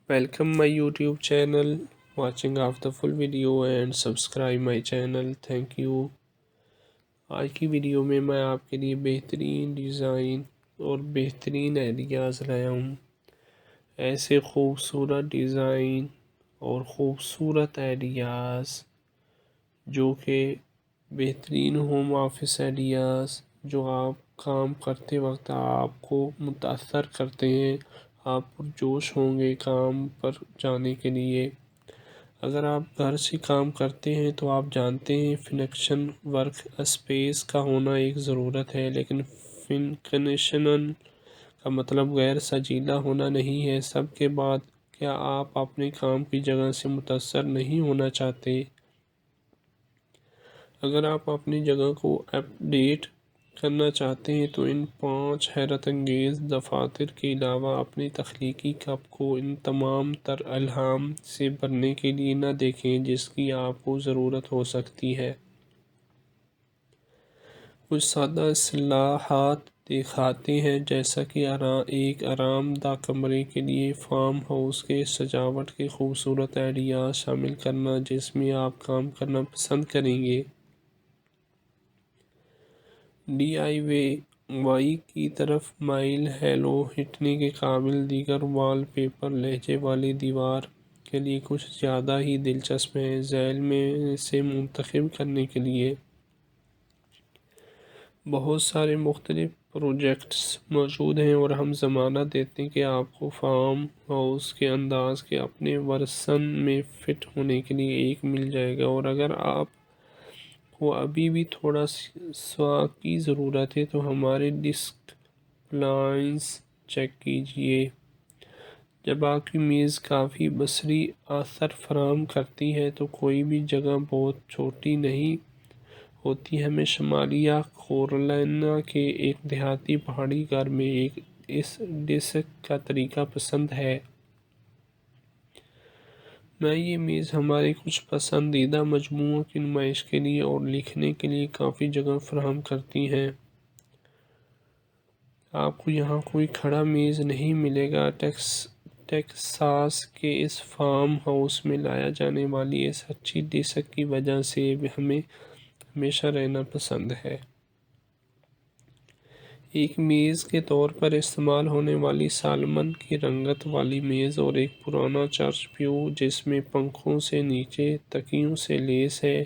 Welcome my YouTube channel, watching of the full video and subscribe my channel. Thank you. آج کی video میں آپ کے لیے بہترین ڈیزائن اور بہترین آئیڈیاز لایا ہوں. ایسے خوبصورت ڈیزائن اور خوبصورت آئیڈیاز جو کہ بہترین ہوم آفس آئیڈیاز جو آپ کام کرتے وقت آپ کو متاثر کرتے ہیں. آپ پرجوش ہوں گے کام پر جانے کے لیے. اگر آپ گھر سے کام کرتے ہیں تو آپ جانتے ہیں فنکشن ورک اسپیس کا ہونا ایک ضرورت ہے، لیکن فنکشنن کا مطلب غیر سجیلا ہونا نہیں ہے. سب کے بعد کیا آپ اپنے کام کی جگہ سے متاثر نہیں ہونا چاہتے؟ اگر آپ اپنی جگہ کو اپ ڈیٹ کرنا چاہتے ہیں تو ان 5 حیرت انگیز دفاتر کے علاوہ اپنی تخلیقی کپ کو ان تمام تر الہام سے بھرنے کے لیے نہ دیکھیں جس کی آپ کو ضرورت ہو سکتی ہے. کچھ سادہ اصطلاحات دکھاتے ہیں، جیسا کہ ایک آرام دہ کمرے کے لیے فارم ہاؤس کے سجاوٹ کے خوبصورت آئیڈیاز شامل کرنا جس میں آپ کام کرنا پسند کریں گے. ڈی آئی وائی کی طرف مائل ہیلو ہٹنے کے قابل دیگر وال پیپر لہجے والی دیوار کے لیے کچھ زیادہ ہی دلچسپ ہیں. ذیل میں سے منتخب کرنے کے لیے بہت سارے مختلف پروجیکٹس موجود ہیں اور ہم ضمانت دیتے ہیں کہ آپ کو فارم ہاؤس کے انداز کے اپنے ورژن میں فٹ ہونے کے لیے ایک مل جائے گا. اور اگر آپ کو ابھی بھی تھوڑا سوا کی ضرورت ہے تو ہمارے ڈسک پلانس چیک کیجئے. جب آپ کی میز کافی بصری اثر فراہم کرتی ہے تو کوئی بھی جگہ بہت چھوٹی نہیں ہوتی. ہمیں شمالیہ کیرولینا کے ایک دیہاتی پہاڑی گھر میں اس ڈسک کا طریقہ پسند ہے. یہ میز ہمارے کچھ پسندیدہ مجموعوں کی نمائش کے لیے اور لکھنے کے لیے کافی جگہ فراہم کرتی ہے. آپ کو یہاں کوئی کھڑا میز نہیں ملے گا. ٹیکساس کے اس فارم ہاؤس میں لایا جانے والی اس اچھی ڈسک کی وجہ سے ہمیں ہمیشہ رہنا پسند ہے. ایک میز کے طور پر استعمال ہونے والی سالمن کی رنگت والی میز اور ایک پرانا چرچ پیو جس میں پنکھوں سے نیچے تکیوں سے لیس ہے،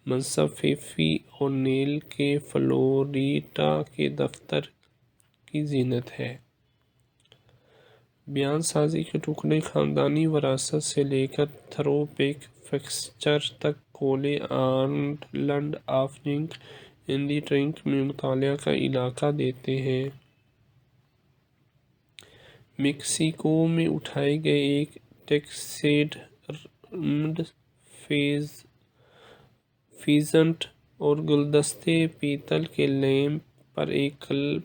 منصب فیفی اورنیل کے فلوریڈا کے دفتر کی زینت ہے. بیان سازی کے ٹکڑے خاندانی وراثت سے لے کر تھرو بیک فکسچر تک کولے آئلینڈ آف جنک اینڈی ٹرنک میں مطالعہ کا علاقہ دیتے ہیں. میکسیکو میں اٹھائے گئے ایک ٹیکسیڈرمڈ فیزنٹ اور گلدستے پیتل کے لیمپ پر ایک کلب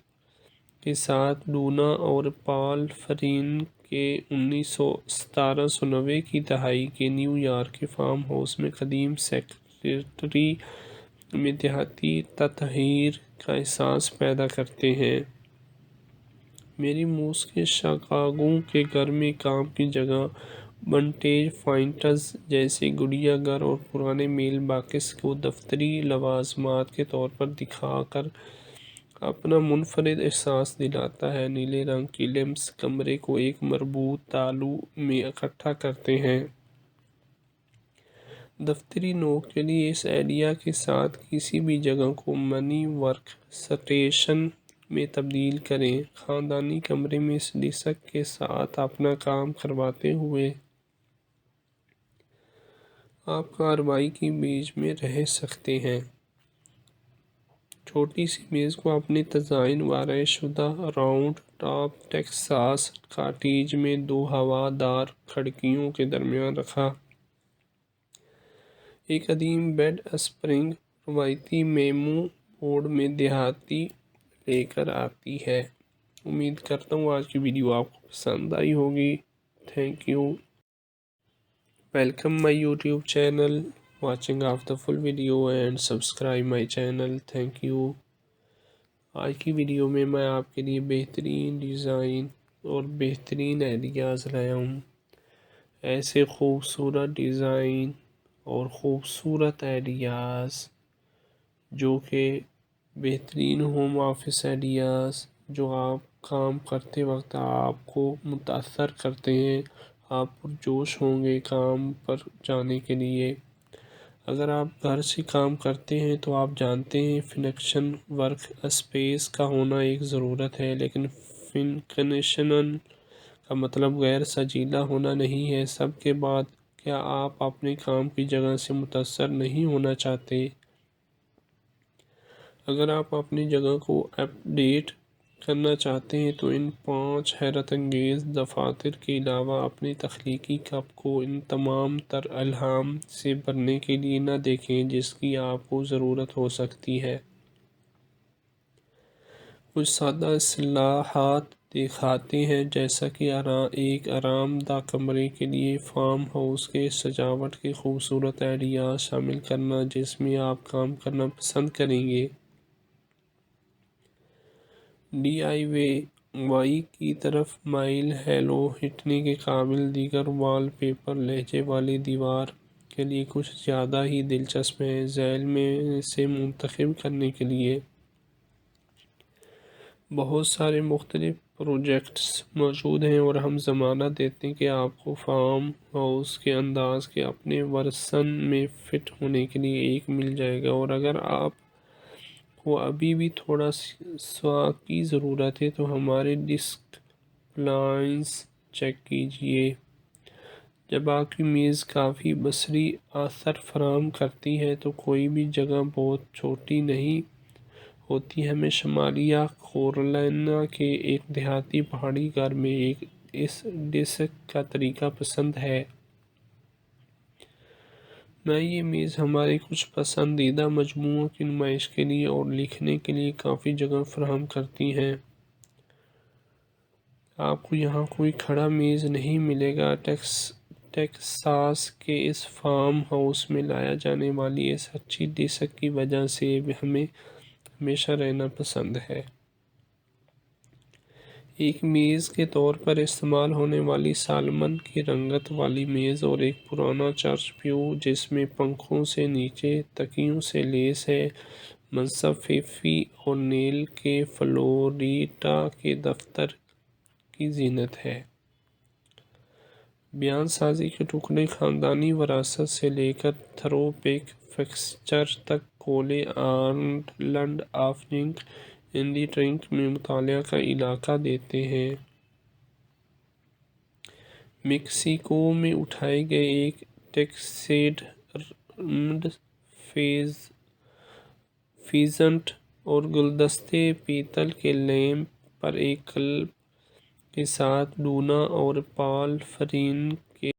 کے ساتھ ڈونا اور پال فرین کے 1790 کی دہائی کے نیو یارک کے فارم ہاؤس میں قدیم سیکریٹری میں دیہاتی تطہیر کا احساس پیدا کرتے ہیں. میری موس کے شکاگو کے گھر میں کام کی جگہ ونٹیج فائنڈز جیسے گڑیا گھر اور پرانے میل باکس کو دفتری لوازمات کے طور پر دکھا کر اپنا منفرد احساس دلاتا ہے. نیلے رنگ کی لیمپس کمرے کو ایک مربوط تالو میں اکٹھا کرتے ہیں. دفتری نوک کے لیے اس آئیڈیا کے ساتھ کسی بھی جگہ کو منی ورک سٹیشن میں تبدیل کریں. خاندانی کمرے میں اس ڈسک کے ساتھ اپنا کام کرواتے ہوئے آپ کارروائی کے بیچ میں رہ سکتے ہیں. چھوٹی سی میز کو اپنے تزئین و شدہ راؤنڈ ٹاپ ٹیکساس کاٹیج میں 2 ہوا دار کھڑکیوں کے درمیان رکھا. ایک قدیم بیڈ اسپرنگ روایتی میمو بورڈ میں دیہاتی لے کر آتی ہے. امید کرتا ہوں آج کی ویڈیو آپ کو پسند آئی ہوگی. Thank you. Welcome my YouTube channel, watching of the full video and subscribe my channel. Thank you. آج کی ویڈیو میں آپ کے لیے بہترین ڈیزائن اور بہترین آئیڈیاز لایا ہوں. ایسے خوبصورت ڈیزائن اور خوبصورت آئیڈیاز جو کہ بہترین ہوم آفس آئیڈیاز جو آپ کام کرتے وقت آپ کو متاثر کرتے ہیں، آپ پرجوش ہوں گے کام پر جانے کے لیے۔ اگر آپ گھر سے کام کرتے ہیں تو آپ جانتے ہیں فنکشن ورک اسپیس کا ہونا ایک ضرورت ہے، لیکن فنکنشنل کا مطلب غیر سجیلا ہونا نہیں ہے۔ سب کے بعد کیا آپ اپنے کام کی جگہ سے متاثر نہیں ہونا چاہتے؟ اگر آپ اپنی جگہ کو اپ ڈیٹ کرنا چاہتے ہیں تو ان 5 حیرت انگیز دفاتر کے علاوہ اپنی تخلیقی کپ کو ان تمام تر الہام سے بھرنے کے لیے نہ دیکھیں جس کی آپ کو ضرورت ہو سکتی ہے۔ کچھ سادہ اصطلاحات دکھاتے ہیں، جیسا کہ ایک آرام دہ کمرے کے لیے فارم ہاؤس کے سجاوٹ کے خوبصورت آئیڈیاز شامل کرنا جس میں آپ کام کرنا پسند کریں گے۔ ڈی آئی وائی کی طرف مائل ہیلو ہٹنے کے قابل دیگر وال پیپر لہجے والی دیوار کے لیے کچھ زیادہ ہی دلچسپ ہیں۔ ذیل میں سے منتخب کرنے کے لیے بہت سارے مختلف پروجیکٹس موجود ہیں اور ہم ضمانت دیتے ہیں کہ آپ کو فارم ہاؤس کے انداز کے اپنے ورژن میں فٹ ہونے کے لیے ایک مل جائے گا۔ اور اگر آپ کو ابھی بھی تھوڑا سا کی ضرورت ہے تو ہمارے ڈیسک پلانس چیک کیجئے۔ جب آپ کی میز کافی بصری اثر فراہم کرتی ہے تو کوئی بھی جگہ بہت چھوٹی نہیں ہوتی۔ ہمیں شمالی کیرولینا کے ایک دیہاتی پہاڑی گھر میں اس ڈیسک کا طریقہ پسند ہے۔ میں یہ میز ہمارے کچھ پسندیدہ مجموعوں کی نمائش کے لیے اور لکھنے کے لیے کافی جگہ فراہم کرتی ہیں۔ آپ کو یہاں کوئی کھڑا میز نہیں ملے گا۔ ٹیکساس کے اس فارم ہاؤس میں لایا جانے والی اس اچھی ڈیسک کی وجہ سے ہمیں ہمیشہ رہنا پسند ہے۔ ایک میز کے طور پر استعمال ہونے والی سالمن کی رنگت والی میز اور ایک پرانا چرچ پیو جس میں پنکھوں سے نیچے تکیوں سے لیس ہے، منصب فیفی اورنیل کے فلوریڈا کے دفتر کی زینت ہے۔ بیان سازی کے ٹکڑے خاندانی وراثت سے لے کر تھرو بیک فکسچر تک کولے آئلینڈ آف جنک اینڈی ٹرنک میں مطالعہ کا علاقہ دیتے ہیں۔ میکسیکو میں اٹھائے گئے ایک ٹیکسیڈرمڈ فیزنٹ اور گلدستے پیتل کے لیمپ پر ایک کلپ کے ساتھ ڈونا اور پال فرین